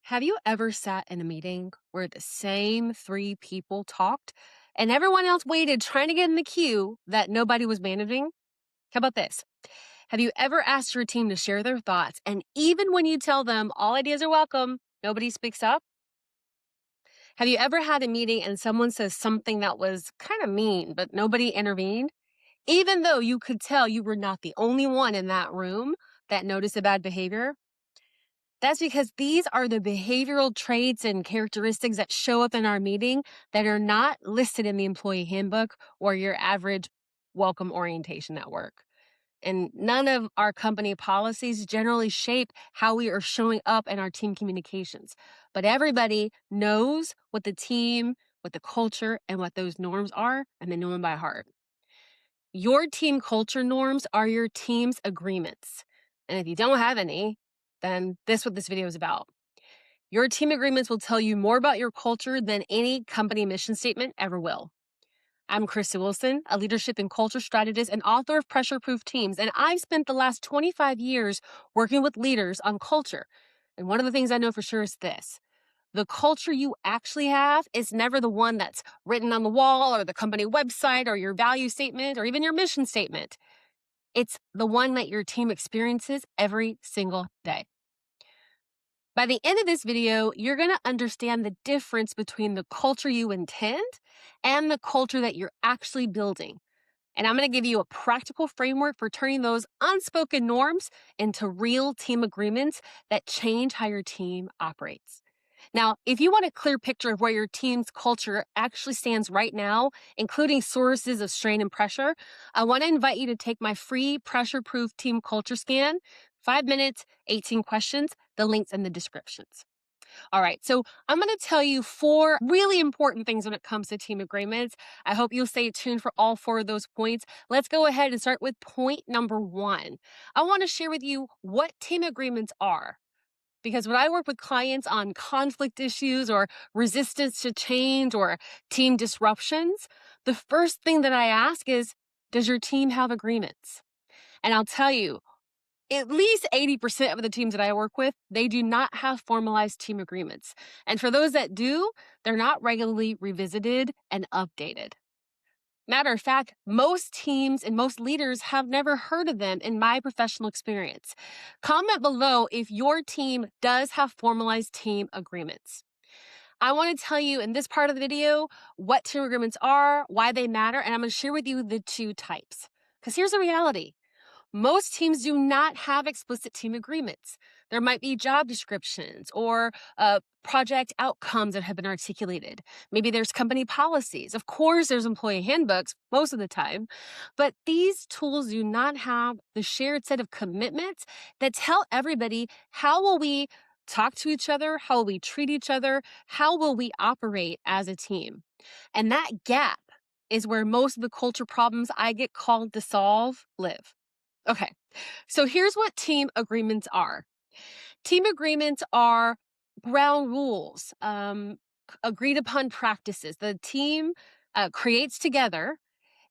Have you ever sat in a meeting where the same three people talked and everyone else waited trying to get in the queue that nobody was managing? How about this? Have you ever asked your team to share their thoughts and even when you tell them all ideas are welcome, nobody speaks up? Have you ever had a meeting and someone says something that was kind of mean, but nobody intervened? Even though you could tell you were not the only one in that room that noticed the bad behavior? That's because these are the behavioral traits and characteristics that show up in our meeting that are not listed in the employee handbook or your average welcome orientation at work. And none of our company policies generally shape how we are showing up in our team communications. But everybody knows what the team, what the culture, and what those norms are, and they know them by heart. Your team culture norms are your team's agreements. And if you don't have any, then this is what this video is about. Your team agreements will tell you more about your culture than any company mission statement ever will. I'm Krista Wilson, a leadership and culture strategist and author of Pressure Proof Teams, and I've spent the last 25 years working with leaders on culture. And one of the things I know for sure is this: the culture you actually have is never the one that's written on the wall or the company website or your value statement or even your mission statement. It's the one that your team experiences every single day. By the end of this video, you're going to understand the difference between the culture you intend and the culture that you're actually building. And I'm going to give you a practical framework for turning those unspoken norms into real team agreements that change how your team operates. Now, if you want a clear picture of where your team's culture actually stands right now, including sources of strain and pressure, I want to invite you to take my free pressure proof team culture scan. 5 minutes, 18 questions, the links in the descriptions. All right, so I'm going to tell you four really important things when it comes to team agreements. I hope you'll stay tuned for all four of those points. Let's go ahead and start with point number one. I want to share with you what team agreements are. Because when I work with clients on conflict issues or resistance to change or team disruptions, the first thing that I ask is, does your team have agreements? And I'll tell you, at least 80% of the teams that I work with, they do not have formalized team agreements. And for those that do, they're not regularly revisited and updated. Matter of fact, most teams and most leaders have never heard of them in my professional experience. Comment below if your team does have formalized team agreements. I want to tell you in this part of the video what team agreements are, why they matter, and I'm going to share with you the two types. Because here's the reality. Most teams do not have explicit team agreements. There might be job descriptions or project outcomes that have been articulated. Maybe there's company policies. Of course, there's employee handbooks most of the time, but these tools do not have the shared set of commitments that tell everybody how will we talk to each other, how will we treat each other, how will we operate as a team. And that gap is where most of the culture problems I get called to solve live. Okay, so here's what team agreements are. Team agreements are ground rules, agreed upon practices the team creates together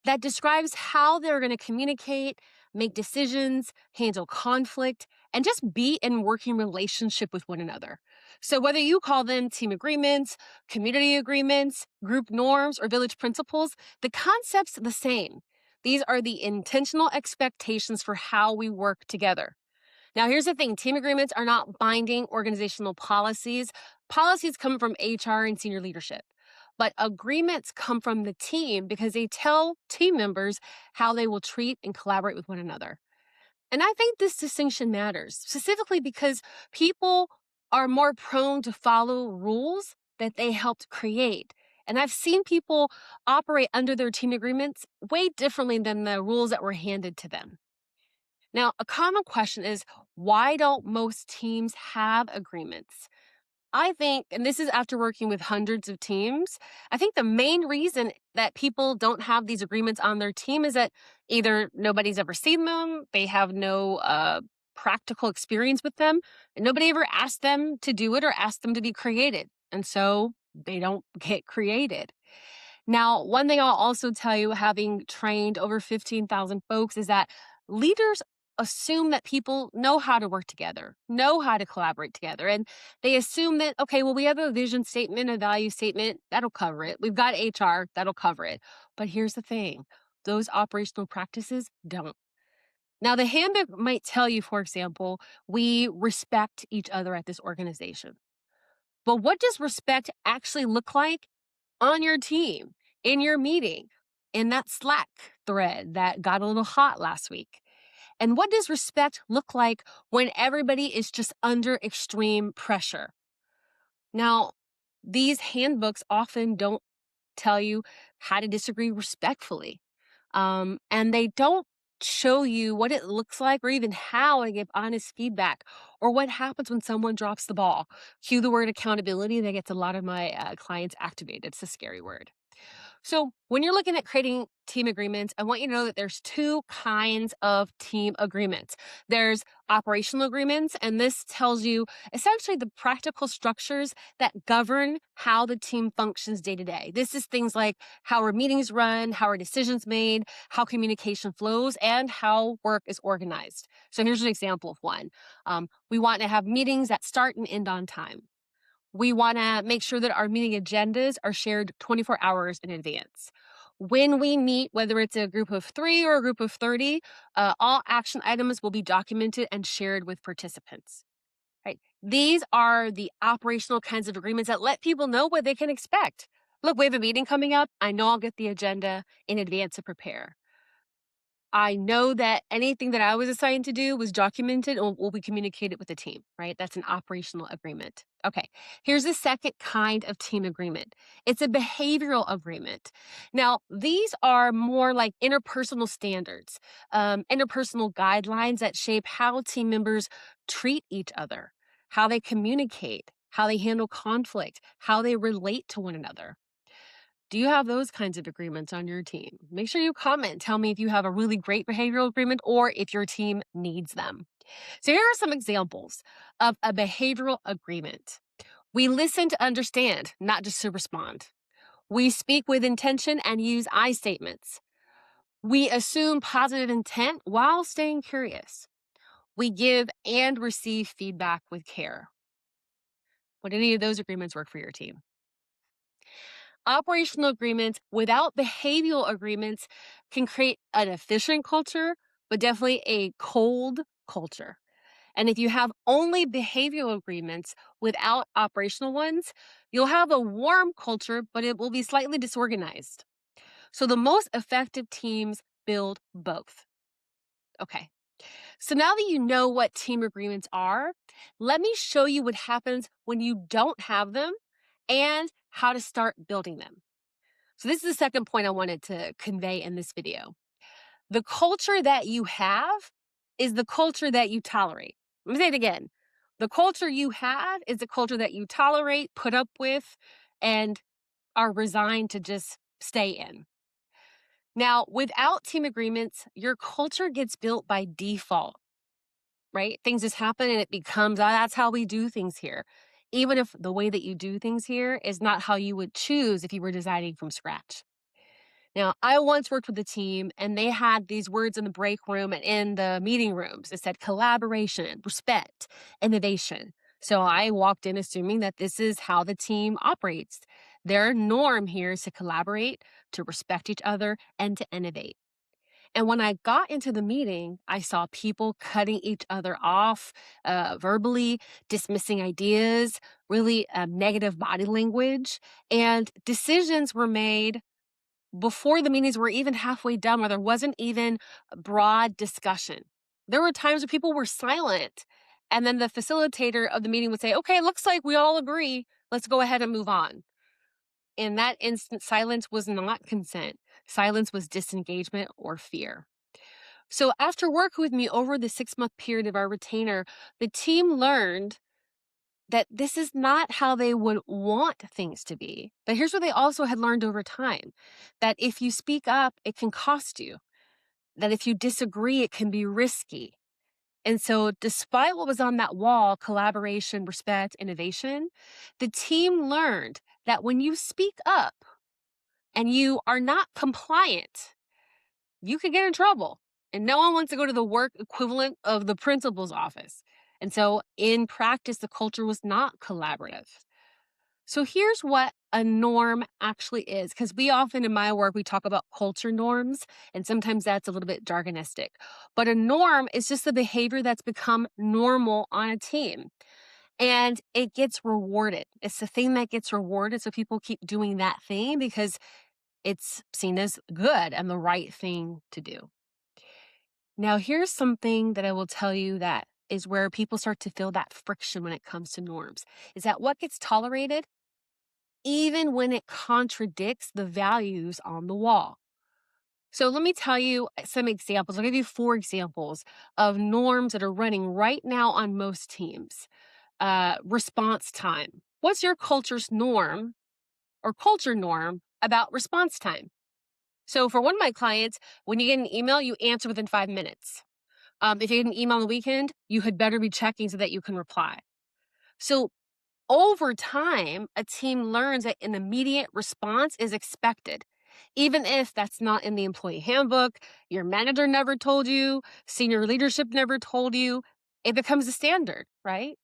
that describes how they're going to communicate, make decisions, handle conflict, and just be in working relationship with one another. So whether you call them team agreements, community agreements, group norms, or village principles, the concept's the same. These are the intentional expectations for how we work together. Now, here's the thing. Team agreements are not binding organizational policies. Policies come from HR and senior leadership. But agreements come from the team because they tell team members how they will treat and collaborate with one another. And I think this distinction matters, specifically because people are more prone to follow rules that they helped create. And I've seen people operate under their team agreements way differently than the rules that were handed to them. Now, a common question is, why don't most teams have agreements? I think, and this is after working with hundreds of teams, I think the main reason that people don't have these agreements on their team is that either nobody's ever seen them, they have no practical experience with them, and nobody ever asked them to do it or asked them to be created. And so they don't get created. Now, one thing I'll also tell you, having trained over 15,000 folks, is that leaders assume that people know how to work together, know how to collaborate together. And they assume that, okay, well, we have a vision statement, a value statement, that'll cover it. We've got HR, that'll cover it. But here's the thing, those operational practices don't. Now, the handbook might tell you, for example, we respect each other at this organization. But what does respect actually look like on your team, in your meeting, in that Slack thread that got a little hot last week? And what does respect look like when everybody is just under extreme pressure? Now, these handbooks often don't tell you how to disagree respectfully. And they don't show you what it looks like or even how to give honest feedback or what happens when someone drops the ball. Cue the word accountability. That gets a lot of my clients activated. It's a scary word. So, when you're looking at creating team agreements, I want you to know that there's two kinds of team agreements. There's operational agreements, and this tells you essentially the practical structures that govern how the team functions day to day. This is things like how our meetings run, how our decisions made, how communication flows, and how work is organized. So, here's an example of one. We want to have meetings that start and end on time. We want to make sure that our meeting agendas are shared 24 hours in advance. When we meet, whether it's a group of 3 or a group of 30, all action items will be documented and shared with participants. Right? These are the operational kinds of agreements that let people know what they can expect. Look, we have a meeting coming up. I know I'll get the agenda in advance to prepare. I know that anything that I was assigned to do was documented and will be communicated with the team, right? That's an operational agreement. Okay, here's the second kind of team agreement. It's a behavioral agreement. Now, these are more like interpersonal standards, interpersonal guidelines that shape how team members treat each other, how they communicate, how they handle conflict, how they relate to one another. Do you have those kinds of agreements on your team? Make sure you comment. Tell me if you have a really great behavioral agreement or if your team needs them. So, here are some examples of a behavioral agreement. We listen to understand, not just to respond. We speak with intention and use I statements. We assume positive intent while staying curious. We give and receive feedback with care. Would any of those agreements work for your team? Operational agreements without behavioral agreements can create an efficient culture, but definitely a cold culture. And if you have only behavioral agreements without operational ones, you'll have a warm culture, but it will be slightly disorganized. So the most effective teams build both. Okay. So now that you know what team agreements are, let me show you what happens when you don't have them and how to start building them. So this is the second point I wanted to convey in this video. The culture that you have is the culture that you tolerate. Let me say it again. The culture you have is the culture that you tolerate, put up with, and are resigned to just stay in. Now, without team agreements, your culture gets built by default, right? Things just happen and it becomes, that's how we do things here. Even if the way that you do things here is not how you would choose if you were designing from scratch. Now, I once worked with a team and they had these words in the break room and in the meeting rooms. It said collaboration, respect, innovation. So I walked in assuming that this is how the team operates. Their norm here is to collaborate, to respect each other, and to innovate. And when I got into the meeting, I saw people cutting each other off verbally, dismissing ideas, really negative body language, and decisions were made before the meetings were even halfway done, where there wasn't even a broad discussion. There were times where people were silent. And then the facilitator of the meeting would say, okay, looks like we all agree. Let's go ahead and move on. In that instant, silence was not consent. Silence was disengagement or fear. So after working with me over the 6-month period of our retainer, the team learned that this is not how they would want things to be. But here's what they also had learned over time, that if you speak up, it can cost you, that if you disagree, it can be risky. And so, despite what was on that wall, collaboration, respect, innovation, the team learned that when you speak up and you are not compliant, you could get in trouble. and no one wants to go to the work equivalent of the principal's office. And so in practice, the culture was not collaborative. So here's what a norm actually is, because we often in my work, we talk about culture norms, and sometimes that's a little bit jargonistic. But a norm is just the behavior that's become normal on a team. And it gets rewarded. It's the thing that gets rewarded. So people keep doing that thing because it's seen as good and the right thing to do. Now, here's something that I will tell you that is where people start to feel that friction when it comes to norms, is that what gets tolerated, even when it contradicts the values on the wall. So let me tell you some examples. I'll give you 4 examples of norms that are running right now on most teams. Response time. What's your culture's norm or culture norm about response time? So for one of my clients, when you get an email, you answer within 5 minutes. If you get an email on the weekend, you had better be checking so that you can reply. So over time, a team learns that an immediate response is expected, even if that's not in the employee handbook, your manager never told you, senior leadership never told you. It becomes a standard, right?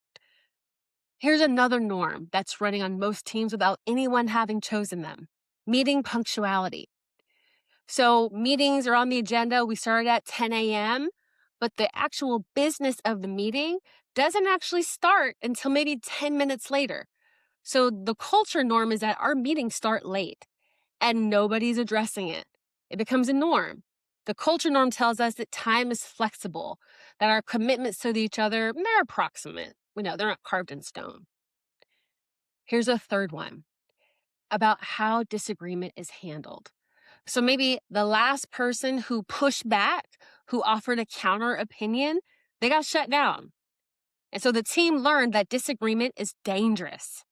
Here's another norm that's running on most teams without anyone having chosen them: meeting punctuality. So meetings are on the agenda. We start at 10 a.m., but the actual business of the meeting doesn't actually start until maybe 10 minutes later. So the culture norm is that our meetings start late and nobody's addressing it. It becomes a norm. The culture norm tells us that time is flexible, that our commitments to each other, they're approximate. We know they're not carved in stone. Here's a third one about how disagreement is handled. So maybe the last person who pushed back, who offered a counter opinion, they got shut down. And so the team learned that disagreement is dangerous.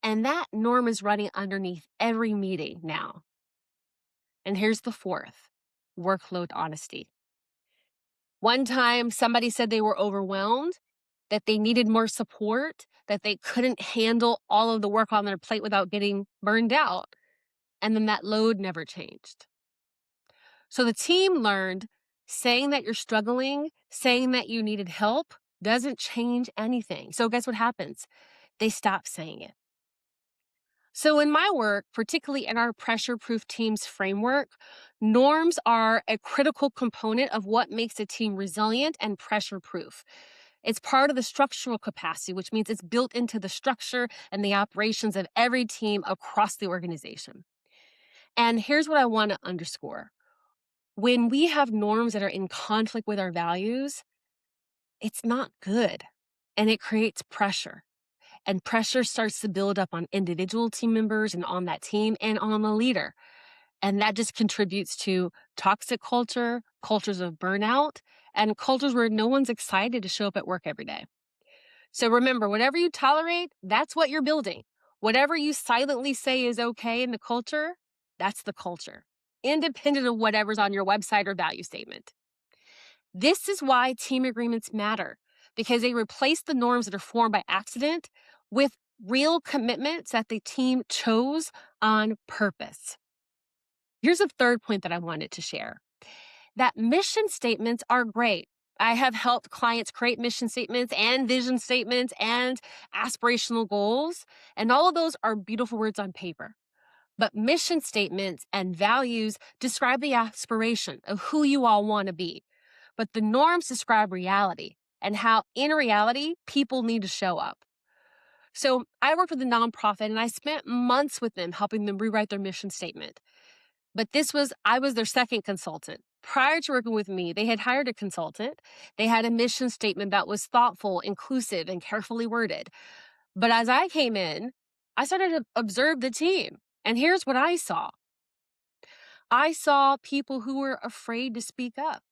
And that norm is running underneath every meeting now. And here's the fourth: workload honesty. One time, somebody said they were overwhelmed, that they needed more support, that they couldn't handle all of the work on their plate without getting burned out. And then that load never changed. So the team learned saying that you're struggling, saying that you needed help doesn't change anything. So guess what happens? They stop saying it. So in my work, particularly in our pressure proof teams framework, norms are a critical component of what makes a team resilient and pressure proof. It's part of the structural capacity, which means it's built into the structure and the operations of every team across the organization. And here's what I want to underscore. When we have norms that are in conflict with our values, it's not good, and it creates pressure. And pressure starts to build up on individual team members and on that team and on the leader. And that just contributes to toxic culture, cultures of burnout, and cultures where no one's excited to show up at work every day. So remember, whatever you tolerate, that's what you're building. Whatever you silently say is okay in the culture, that's the culture, independent of whatever's on your website or value statement. This is why team agreements matter, because they replace the norms that are formed by accident with real commitments that the team chose on purpose. Here's a third point that I wanted to share: that mission statements are great. I have helped clients create mission statements and vision statements and aspirational goals, and all of those are beautiful words on paper. But mission statements and values describe the aspiration of who you all want to be. But the norms describe reality and how, in reality, people need to show up. So I worked with a nonprofit and I spent months with them helping them rewrite their mission statement. But I was their second consultant. Prior to working with me, they had hired a consultant. They had a mission statement that was thoughtful, inclusive, and carefully worded. But as I came in, I started to observe the team. And here's what I saw. I saw people who were afraid to speak up.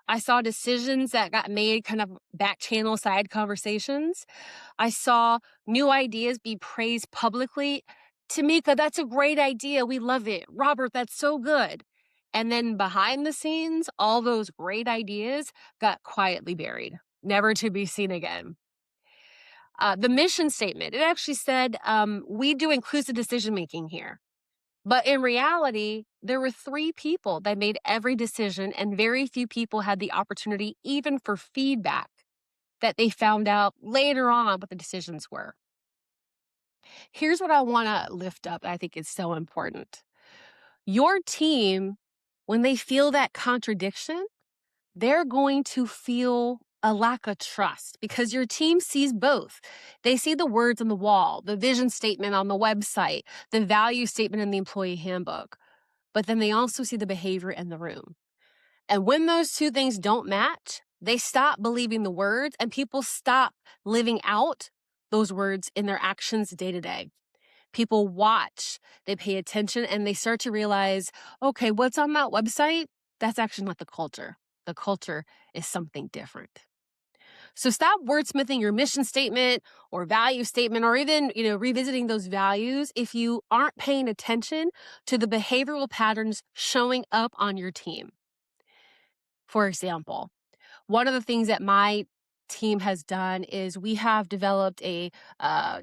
I saw decisions that got made kind of back channel side conversations. I saw new ideas be praised publicly. Tamika, that's a great idea. We love it. Robert, that's so good. And then behind the scenes, all those great ideas got quietly buried, never to be seen again. The mission statement, it actually said, we do inclusive decision making here. But in reality, There were three people that made every decision, and very few people had the opportunity, even for feedback, that they found out later on what the decisions were. Here's what I want to lift up that I think is so important. Your team, when they feel that contradiction, they're going to feel a lack of trust because your team sees both. They see the words on the wall, the vision statement on the website, the value statement in the employee handbook, but then they also see the behavior in the room. And when those two things don't match, they stop believing the words and people stop living out those words in their actions day to day. People watch, they pay attention, and they start to realize, okay, what's on that website? That's actually not the culture. The culture is something different. So stop wordsmithing your mission statement or value statement or even, revisiting those values if you aren't paying attention to the behavioral patterns showing up on your team. For example, one of the things that my team has done is we have developed a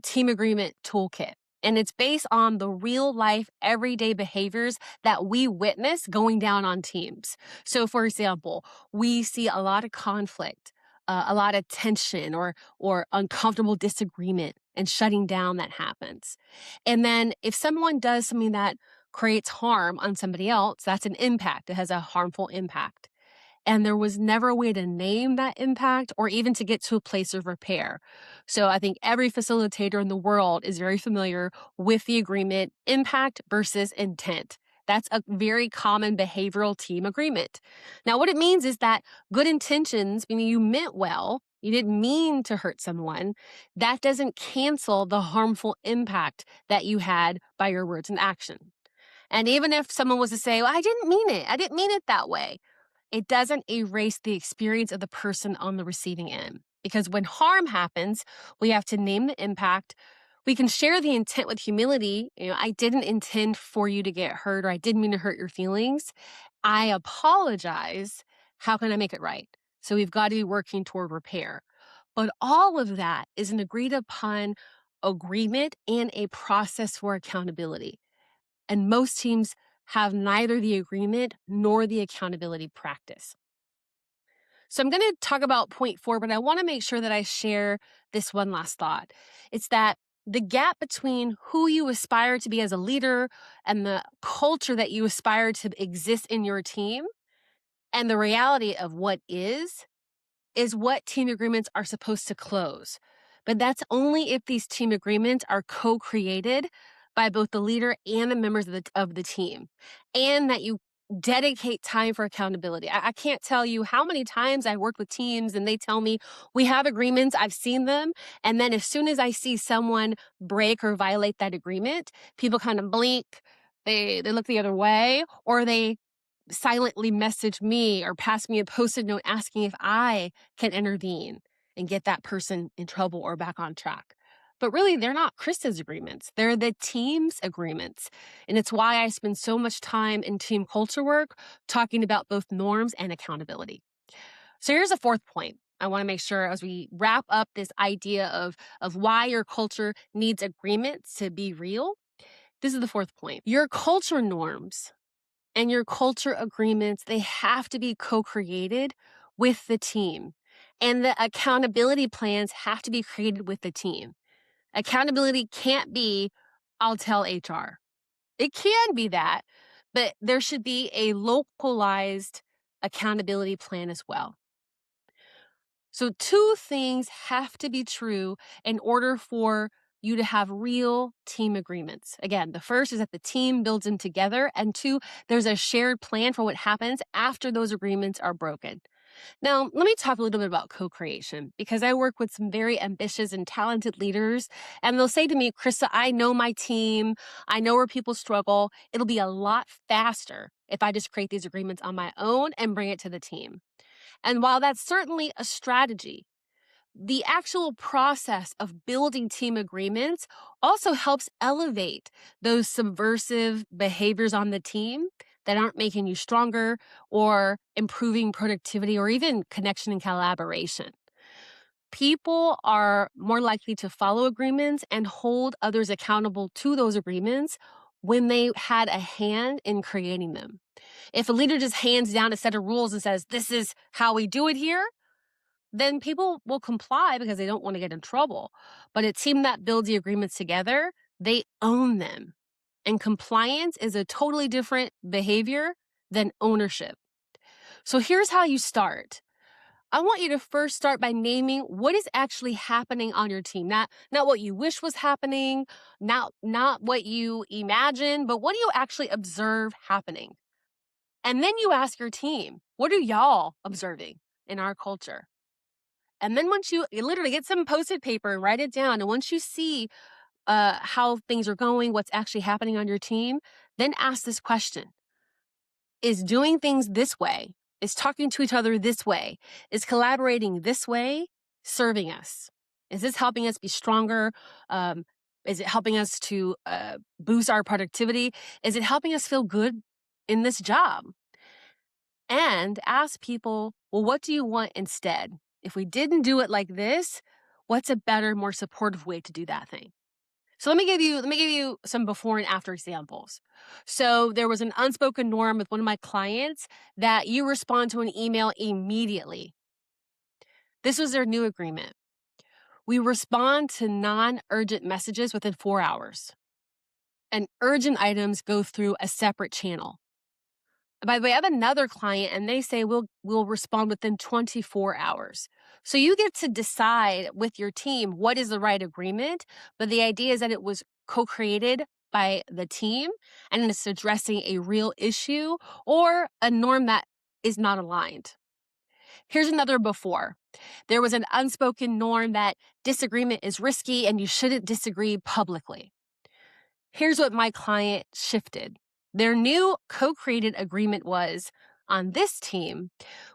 team agreement toolkit. And it's based on the real life, everyday behaviors that we witness going down on teams. So, for example, we see a lot of conflict, a lot of tension or uncomfortable disagreement and shutting down that happens. And then if someone does something that creates harm on somebody else, that's an impact. It has a harmful impact. And there was never a way to name that impact or even to get to a place of repair. So I think every facilitator in the world is very familiar with the agreement impact versus intent. That's a very common behavioral team agreement. Now, what it means is that good intentions, meaning you meant well, you didn't mean to hurt someone, that doesn't cancel the harmful impact that you had by your words and action. And even if someone was to say, well, I didn't mean it, I didn't mean it that way, it doesn't erase the experience of the person on the receiving end. Because when harm happens, we have to name the impact. We can share the intent with humility. I didn't intend for you to get hurt, or I didn't mean to hurt your feelings. I apologize. How can I make it right? So we've got to be working toward repair. But all of that is an agreed upon agreement and a process for accountability. And most teams have neither the agreement nor the accountability practice. So I'm going to talk about point 4, but I want to make sure that I share this one last thought. It's that the gap between who you aspire to be as a leader and the culture that you aspire to exist in your team and the reality of what is what team agreements are supposed to close. But that's only if these team agreements are co-created by both the leader and the members of the team, and that you dedicate time for accountability. I can't tell you how many times I worked with teams and they tell me, we have agreements, I've seen them. And then as soon as I see someone break or violate that agreement, people kind of blink, they look the other way, or they silently message me or pass me a post-it note asking if I can intervene and get that person in trouble or back on track. But really, they're not Krista's agreements. They're the team's agreements. And it's why I spend so much time in team culture work talking about both norms and accountability. So here's a fourth point. I want to make sure as we wrap up this idea of why your culture needs agreements to be real. This is the fourth point. Your culture norms and your culture agreements, they have to be co-created with the team. And the accountability plans have to be created with the team. Accountability can't be, I'll tell HR. It can be that, but there should be a localized accountability plan as well. So two things have to be true in order for you to have real team agreements. Again, the first is that the team builds them together, and two, there's a shared plan for what happens after those agreements are broken. Now, let me talk a little bit about co-creation because I work with some very ambitious and talented leaders, and they'll say to me, Krista, I know my team. I know where people struggle. It'll be a lot faster if I just create these agreements on my own and bring it to the team. And while that's certainly a strategy, the actual process of building team agreements also helps elevate those subversive behaviors on the team that aren't making you stronger or improving productivity or even connection and collaboration. People are more likely to follow agreements and hold others accountable to those agreements when they had a hand in creating them. If a leader just hands down a set of rules and says, this is how we do it here, then people will comply because they don't want to get in trouble. But a team that builds the agreements together, they own them. And compliance is a totally different behavior than ownership. So here's how you start. I want you to first start by naming what is actually happening on your team. Not what you wish was happening, not what you imagine, but what do you actually observe happening? And then you ask your team, what are y'all observing in our culture? And then once you literally get some post-it paper and write it down, and once you see how things are going, what's actually happening on your team, then ask this question. Is doing things this way, is talking to each other this way, is collaborating this way serving us? Is this helping us be stronger? Is it helping us to boost our productivity? Is it helping us feel good in this job? And ask people, well, what do you want instead? If we didn't do it like this, what's a better, more supportive way to do that thing? So let me give you some before and after examples. So there was an unspoken norm with one of my clients that you respond to an email immediately. This was their new agreement. We respond to non-urgent messages within 4 hours, and urgent items go through a separate channel. By the way, I have another client and they say we'll respond within 24 hours. So you get to decide with your team what is the right agreement, but the idea is that it was co-created by the team and it's addressing a real issue or a norm that is not aligned. Here's another before. There was an unspoken norm that disagreement is risky and you shouldn't disagree publicly. Here's what my client shifted. Their new co-created agreement was, on this team,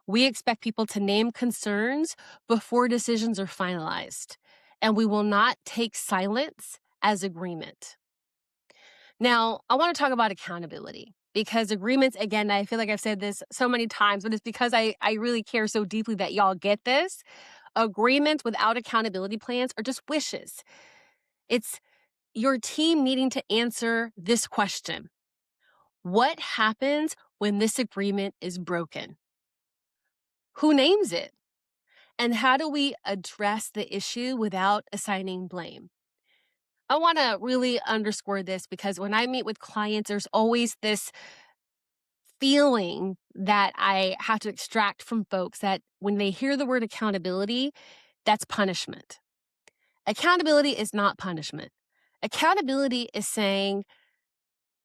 we expect people to name concerns before decisions are finalized, and we will not take silence as agreement. Now, I want to talk about accountability because agreements, again, I feel like I've said this so many times, but it's because I really care so deeply that y'all get this. Agreements without accountability plans are just wishes. It's your team needing to answer this question. What happens when this agreement is broken? Who names it? And how do we address the issue without assigning blame? I want to really underscore this because when I meet with clients, there's always this feeling that I have to extract from folks that when they hear the word accountability, that's punishment. Accountability is not punishment. Accountability is saying,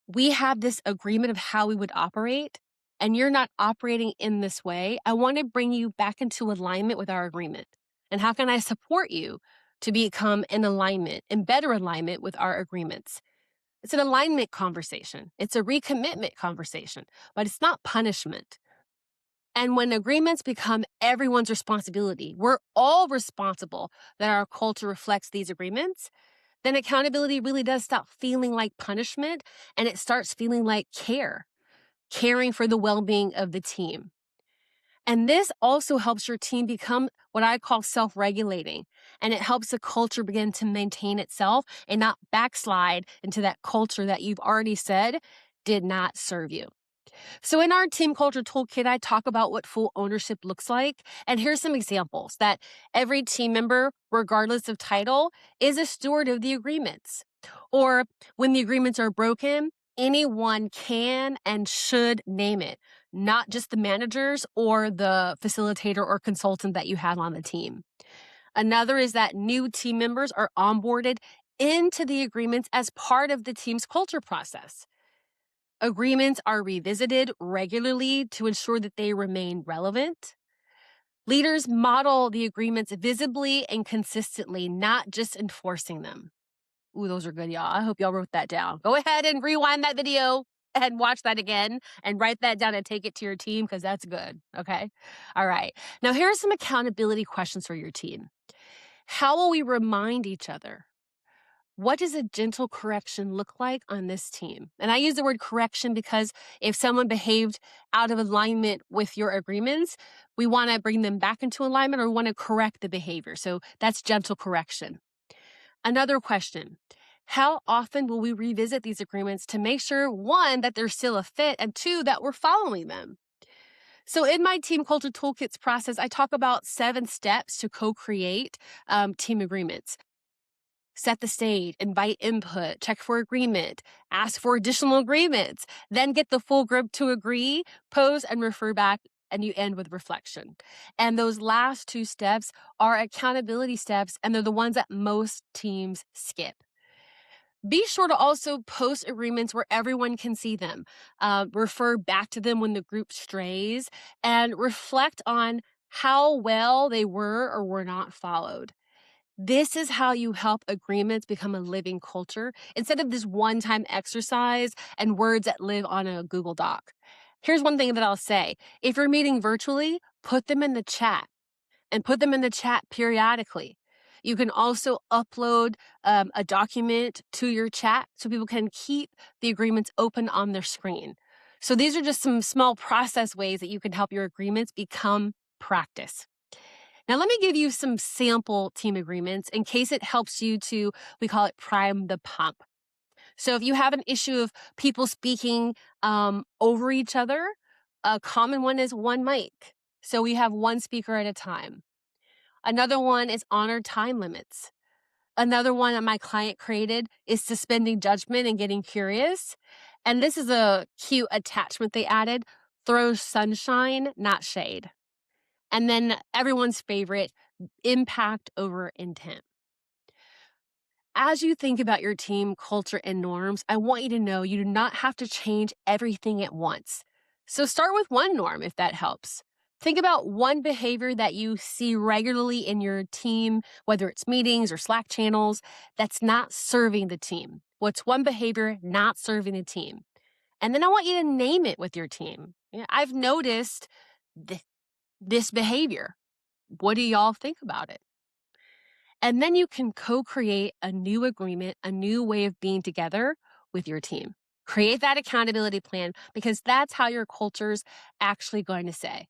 we have this agreement of how we would operate, and you're not operating in this way. I want to bring you back into alignment with our agreement. And how can I support you to become in alignment, in better alignment with our agreements? It's an alignment conversation. It's a recommitment conversation, but it's not punishment. And when agreements become everyone's responsibility, we're all responsible that our culture reflects these agreements, then accountability really does stop feeling like punishment and it starts feeling like caring for the well-being of the team. And this also helps your team become what I call self-regulating, and it helps the culture begin to maintain itself and not backslide into that culture that you've already said did not serve you. So in our team culture toolkit, I talk about what full ownership looks like. And here's some examples that every team member, regardless of title, is a steward of the agreements. Or when the agreements are broken, anyone can and should name it, not just the managers or the facilitator or consultant that you have on the team. Another is that new team members are onboarded into the agreements as part of the team's culture process. Agreements are revisited regularly to ensure that they remain relevant. Leaders model the agreements visibly and consistently, not just enforcing them. Ooh, those are good, y'all. I hope y'all wrote that down. Go ahead and rewind that video and watch that again and write that down and take it to your team because that's good, okay? All right. Now, here are some accountability questions for your team. How will we remind each other? What does a gentle correction look like on this team? And I use the word correction because if someone behaved out of alignment with your agreements, we want to bring them back into alignment or want to correct the behavior. So that's gentle correction. Another question, How often will we revisit these agreements to make sure, one, that they're still a fit, and two, that we're following them? So, in my team culture toolkits process, I talk about 7 steps to co create team agreements. Set the stage, invite input, check for agreement, ask for additional agreements, then get the full group to agree, pose and refer back, and you end with reflection. And those last 2 steps are accountability steps, and they're the ones that most teams skip. Be sure to also post agreements where everyone can see them, refer back to them when the group strays, and reflect on how well they were or were not followed. This is how you help agreements become a living culture instead of this one time exercise and words that live on a Google Doc. Here's one thing that I'll say: if you're meeting virtually, put them in the chat and put them in the chat periodically. You can also upload a document to your chat so people can keep the agreements open on their screen. So, these are just some small process ways that you can help your agreements become practice. Now, let me give you some sample team agreements in case it helps you to, we call it prime the pump. So, if you have an issue of people speaking over each other, a common one is one mic. So, we have one speaker at a time. Another one is honor time limits. Another one that my client created is suspending judgment and getting curious. And this is a cute attachment they added: throw sunshine, not shade. And then everyone's favorite, impact over intent. As you think about your team culture and norms, I want you to know you do not have to change everything at once. So start with one norm if that helps. Think about one behavior that you see regularly in your team, whether it's meetings or Slack channels, that's not serving the team. What's one behavior not serving the team? And then I want you to name it with your team. Yeah, I've noticed this behavior. What do y'all think about it? And then you can co create a new agreement, a new way of being together with your team. Create that accountability plan because that's how your culture's actually going to say.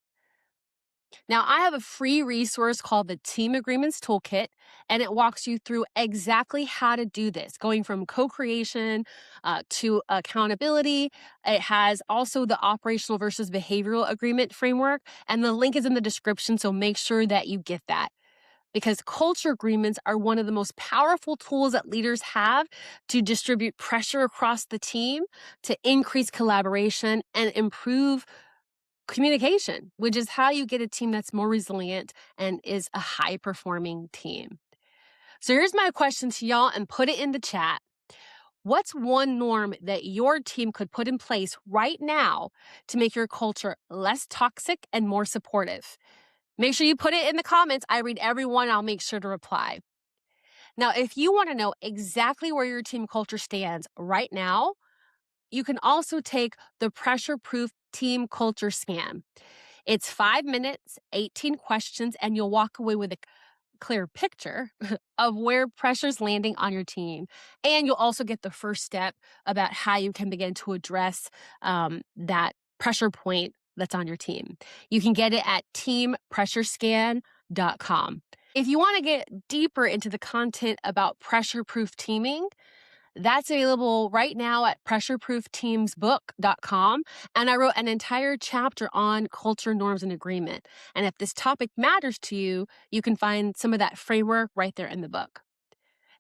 Now, I have a free resource called the Team Agreements Toolkit, and it walks you through exactly how to do this, going from co creation to accountability. It has also the operational versus behavioral agreement framework, and the link is in the description, so make sure that you get that, because culture agreements are one of the most powerful tools that leaders have to distribute pressure across the team, to increase collaboration and improve communication, which is how you get a team that's more resilient and is a high performing team. So here's my question to y'all, and put it in the chat. What's one norm that your team could put in place right now to make your culture less toxic and more supportive? Make sure you put it in the comments. I read every one. I'll make sure to reply. Now, if you want to know exactly where your team culture stands right now, you can also take the Pressure Proof Team Culture Scan. It's 5 minutes, 18 questions, and you'll walk away with a clear picture of where pressure's landing on your team. And you'll also get the first step about how you can begin to address that pressure point that's on your team. You can get it at teampressurescan.com. If you want to get deeper into the content about pressure proof teaming, that's available right now at pressureproofteamsbook.com. And I wrote an entire chapter on culture, norms, and agreement. And if this topic matters to you, you can find some of that framework right there in the book.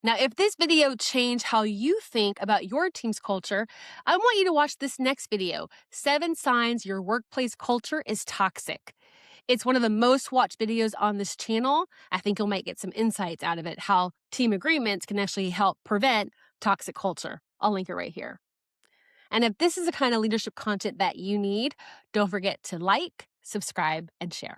Now, if this video changed how you think about your team's culture, I want you to watch this next video: 7 Signs Your Workplace Culture is Toxic. It's one of the most watched videos on this channel. I think you'll might get some insights out of it, how team agreements can actually help prevent toxic culture. I'll link it right here. And if this is the kind of leadership content that you need, don't forget to like, subscribe, and share.